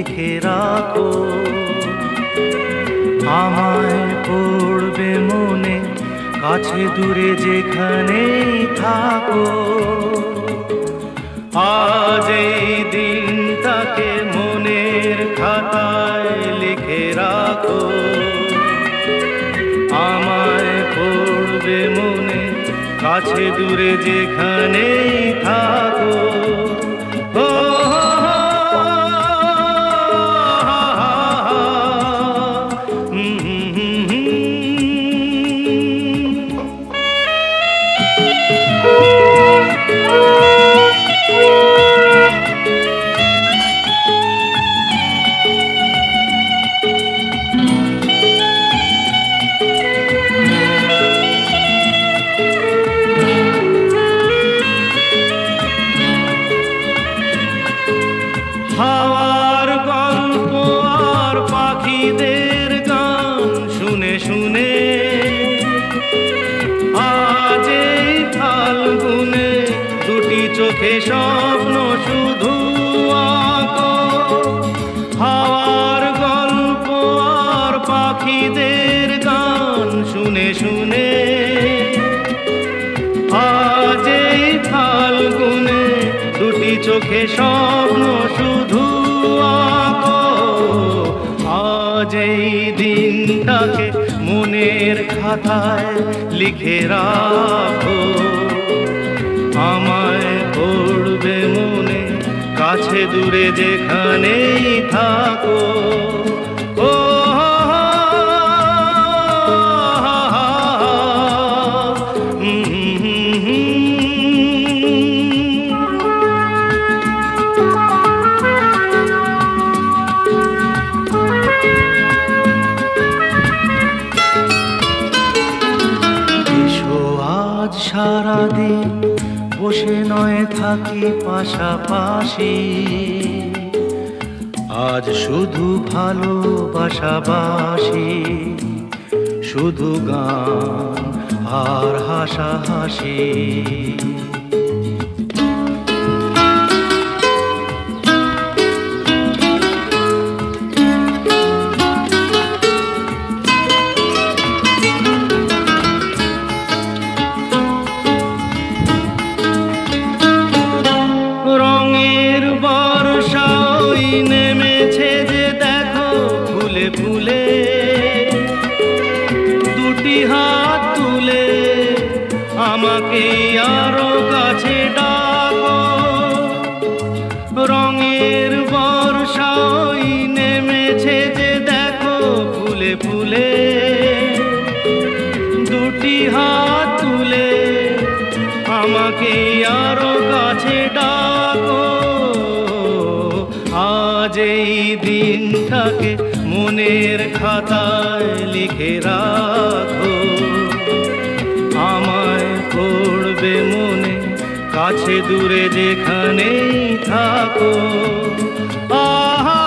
লিখে রাখো। আমায় পড়বে মনে, কাছে দূরে যেখানেই থাকো। আজ এই দিনটাকে মনের খাতায় লিখে রাখো। আমায় পড়বে মনে, কাছে দূরে যেখানেই থাকো। ও হাওয়ার গল্প আর পাখিদের গান শুনে শুনে আজ এই ফাল্গুনে দুটি চোখে স্বপ্ন শুধু আঁকো। হাওয়ার গল্প আর পাখিদের গান শুনে শুনে আজ এই ফাল্গুনে দুটি চোখে স্বপ্ন শুধু আঁকো। আজ এই দিনটাকে মনের খাতায় লিখে রাখো। আমায় পড়বে মনে, কাছে দূরে যেখানেই থাকো। ও আজ সারাদিন বসে নয় থাকি পাশাপাশি। আজ শুধু ভালোবাসাবাসি, শুধু গান আর হাসাহাসি। রঙের বর্ষা ওই নেমেছে যে দেখো ফুলে ফুলে। দুটি হাত তুলে আমাকে আরো কাছে ডাকো। রঙের বর্ষা ওই নেমেছে যে দেখো ফুলে ফুলে। দুটি হাত তুলে আমাকে আরো কাছে ডাকো। আজ এই দিনটাকে মনের খাতায় লিখে রাখো। আমায় পড়বে মনে, কাছে দূরে যেখানেই থাকো। আহা